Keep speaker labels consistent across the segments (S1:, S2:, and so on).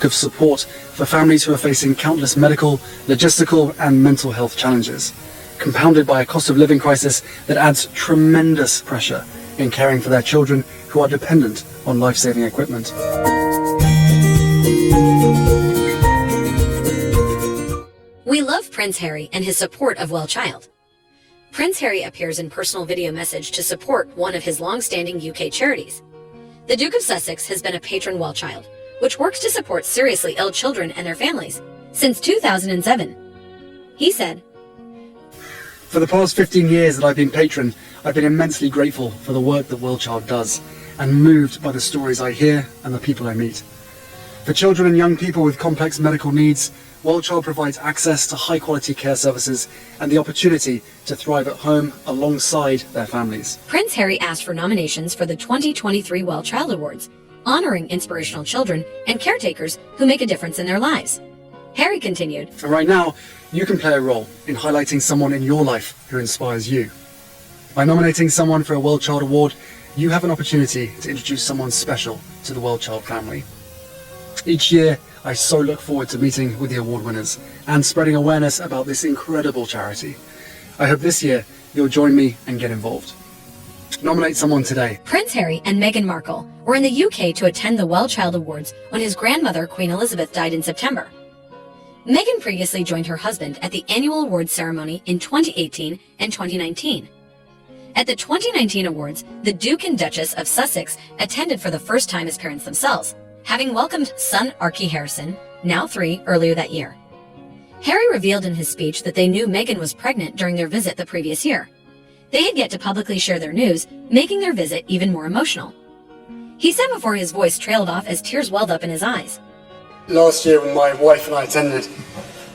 S1: of support for families who are facing countless medical, logistical and mental health challenges, compounded by a cost of living crisis that adds tremendous pressure in caring for their children who are dependent on life-saving equipment.
S2: We love Prince Harry and his support of Well Child. Prince Harry appears in personal video message to support one of his long-standing UK charities. The Duke of Sussex has been a patron Well Child, which works to support seriously ill children and their families since 2007. He said,
S1: "For the past 15 years that I've been patron, I've been immensely grateful for the work that Well Child does and moved by the stories I hear and the people I meet. For children and young people with complex medical needs, Well Child provides access to high-quality care services and the opportunity to thrive at home alongside their families."
S2: Prince Harry asked for nominations for the 2023 Well Child Awards, honoring inspirational children and caretakers who make a difference in their lives. Harry continued,
S1: "And right now, you can play a role in highlighting someone in your life who inspires you. By nominating someone for a Well Child Award, you have an opportunity to introduce someone special to the Well Child family. Each year, I so look forward to meeting with the award winners and spreading awareness about this incredible charity. I hope this year you'll join me and get involved. Nominate someone today."
S2: Prince Harry and Meghan Markle were in the UK to attend the Well Child Awards when his grandmother, Queen Elizabeth, died in September. Meghan previously joined her husband at the annual awards ceremony in 2018 and 2019. At the 2019 awards, the Duke and Duchess of Sussex attended for the first time as parents themselves, having welcomed son Archie Harrison, now 3, earlier that year. Harry revealed in his speech that they knew Meghan was pregnant during their visit the previous year. They had yet to publicly share their news, making their visit even more emotional. He said before his voice trailed off as tears welled up in his eyes.
S1: "Last year when my wife and I attended,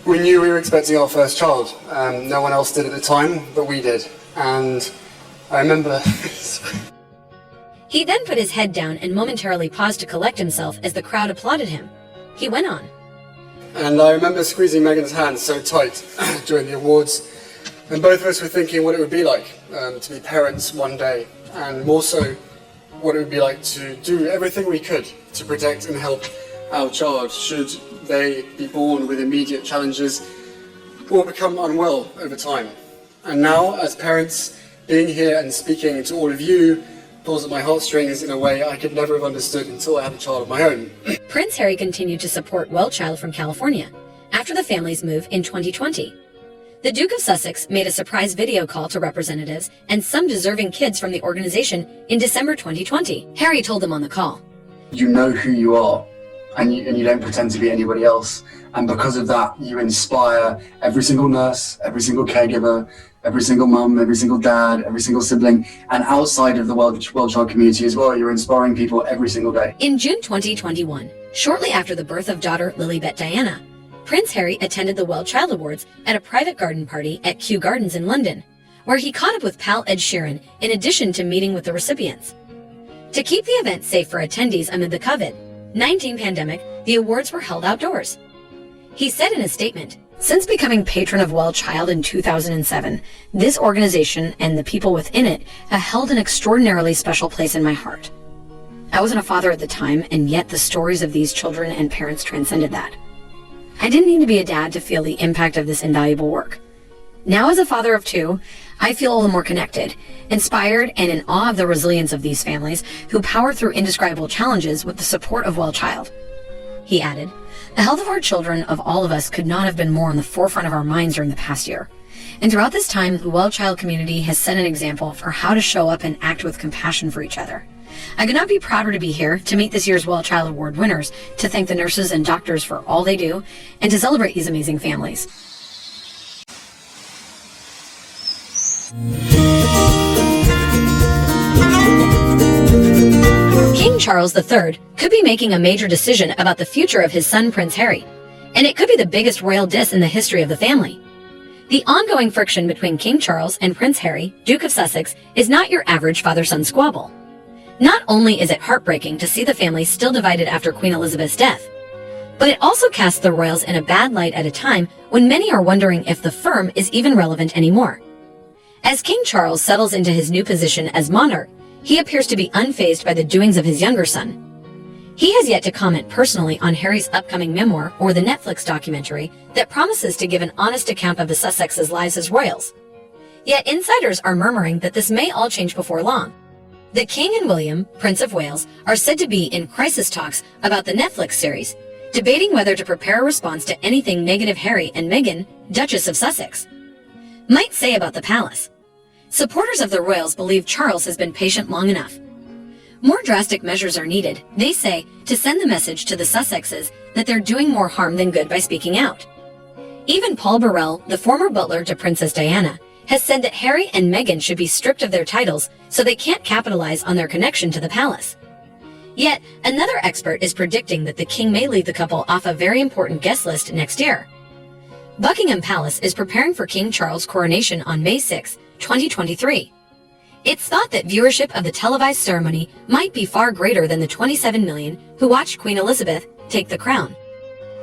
S1: we knew we were expecting our first child. No one else did at the time, but we did. And I remember..."
S2: He then put his head down and momentarily paused to collect himself as the crowd applauded him. He went on,
S1: "And I remember squeezing Meghan's hand so tight during the awards, and both of us were thinking what it would be like to be parents one day, and more so what it would be like to do everything we could to protect and help our child should they be born with immediate challenges or become unwell over time. And now, as parents, being here and speaking to all of you pulls at my heartstrings in a way I could never have understood until I had a child of my own."
S2: Prince Harry continued to support Well Child from California after the family's move in 2020. The Duke of Sussex made a surprise video call to representatives and some deserving kids from the organization in December 2020. Harry told them on the call,
S3: "You know who you are, and you don't pretend to be anybody else. And because of that, you inspire every single nurse, every single caregiver, every single mum, every single dad, every single sibling, and outside of the Well Child community as well. You're inspiring people every single day."
S2: In June 2021, shortly after the birth of daughter Lilibet Diana, Prince Harry attended the Well Child Awards at a private garden party at Kew Gardens in London, where he caught up with pal Ed Sheeran in addition to meeting with the recipients. To keep the event safe for attendees amid the COVID-19 pandemic, the awards were held outdoors. He said in a statement, "Since becoming patron of Well Child in 2007, this organization and the people within it have held an extraordinarily special place in my heart. I wasn't a father at the time, and yet the stories of these children and parents transcended that. I didn't need to be a dad to feel the impact of this invaluable work. Now as a father of 2, I feel all the more connected, inspired, and in awe of the resilience of these families who power through indescribable challenges with the support of Well Child." He added, "The health of our children, of all of us, could not have been more on the forefront of our minds during the past year. And throughout this time, the Well Child community has set an example for how to show up and act with compassion for each other. I could not be prouder to be here to meet this year's Well Child Award winners, to thank the nurses and doctors for all they do, and to celebrate these amazing families." King Charles III could be making a major decision about the future of his son Prince Harry, and it could be the biggest royal diss in the history of the family. The ongoing friction between King Charles and Prince Harry, Duke of Sussex, is not your average father-son squabble. Not only is it heartbreaking to see the family still divided after Queen Elizabeth's death, but it also casts the royals in a bad light at a time when many are wondering if the firm is even relevant anymore. As King Charles settles into his new position as monarch, he appears to be unfazed by the doings of his younger son. He has yet to comment personally on Harry's upcoming memoir or the Netflix documentary that promises to give an honest account of the Sussexes' lives as royals. Yet insiders are murmuring that this may all change before long. The King and William, Prince of Wales, are said to be in crisis talks about the Netflix series, debating whether to prepare a response to anything negative Harry and Meghan, Duchess of Sussex, might say about the palace. Supporters of the royals believe Charles has been patient long enough. More drastic measures are needed, they say, to send the message to the Sussexes that they're doing more harm than good by speaking out. Even Paul Burrell, the former butler to Princess Diana, has said that Harry and Meghan should be stripped of their titles so they can't capitalize on their connection to the palace. Yet, another expert is predicting that the king may leave the couple off a very important guest list next year. Buckingham Palace is preparing for King Charles' coronation on May 6, 2023. It's thought that viewership of the televised ceremony might be far greater than the 27 million who watched Queen Elizabeth take the crown.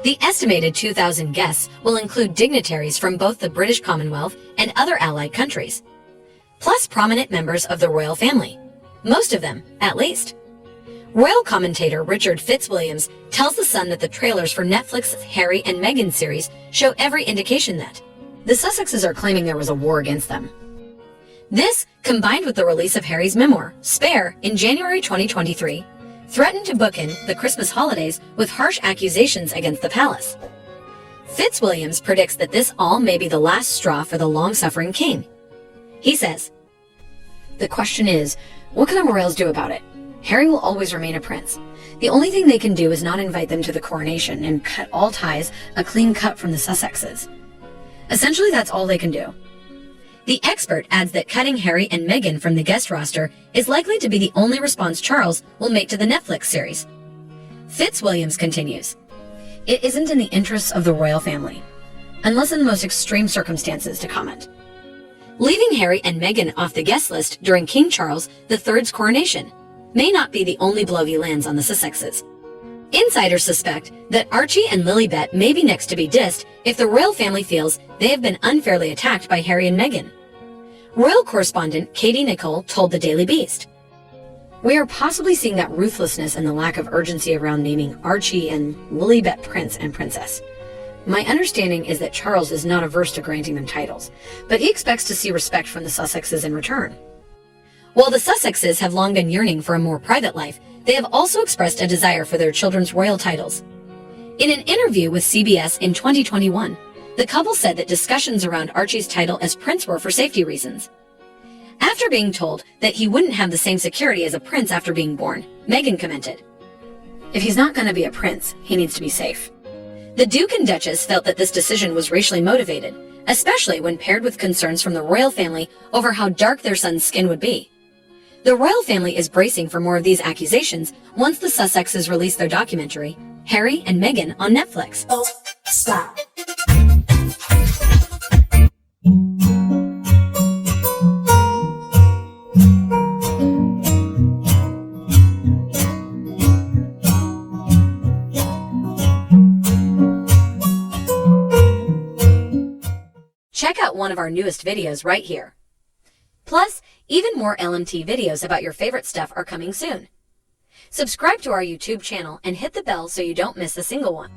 S2: The estimated 2,000 guests will include dignitaries from both the British Commonwealth and other allied countries, plus prominent members of the royal family, most of them, at least. Royal commentator Richard Fitzwilliams tells The Sun that the trailers for Netflix's Harry and Meghan series show every indication that the Sussexes are claiming there was a war against them. This, combined with the release of Harry's memoir, Spare, in January 2023, threatened to bookend the Christmas holidays with harsh accusations against the palace. Fitzwilliams predicts that this all may be the last straw for the long-suffering king. He says, "The question is, what can the royals do about it? Harry will always remain a prince. The only thing they can do is not invite them to the coronation and cut all ties, a clean cut from the Sussexes. Essentially, that's all they can do." The expert adds that cutting Harry and Meghan from the guest roster is likely to be the only response Charles will make to the Netflix series. Fitzwilliams continues, "It isn't in the interests of the royal family, unless in the most extreme circumstances, to comment." Leaving Harry and Meghan off the guest list during King Charles III's coronation may not be the only blow he lands on the Sussexes. Insiders suspect that Archie and Lilibet may be next to be dissed if the royal family feels they have been unfairly attacked by Harry and Meghan. Royal correspondent Katie Nicholl told the Daily Beast, "We are possibly seeing that ruthlessness and the lack of urgency around naming Archie and Lilibet Prince and Princess. My understanding is that Charles is not averse to granting them titles, but he expects to see respect from the Sussexes in return." While the Sussexes have long been yearning for a more private life, they have also expressed a desire for their children's royal titles. In an interview with CBS in 2021, the couple said that discussions around Archie's title as prince were for safety reasons. After being told that he wouldn't have the same security as a prince after being born, Meghan commented, "If he's not going to be a prince, he needs to be safe." The Duke and Duchess felt that this decision was racially motivated, especially when paired with concerns from the royal family over how dark their son's skin would be. The royal family is bracing for more of these accusations once the Sussexes release their documentary, Harry and Meghan, on Netflix.
S4: Oh, stop.
S2: Check out one of our newest videos right here. Plus, even more LMT videos about your favorite stuff are coming soon. Subscribe to our YouTube channel and hit the bell so you don't miss a single one.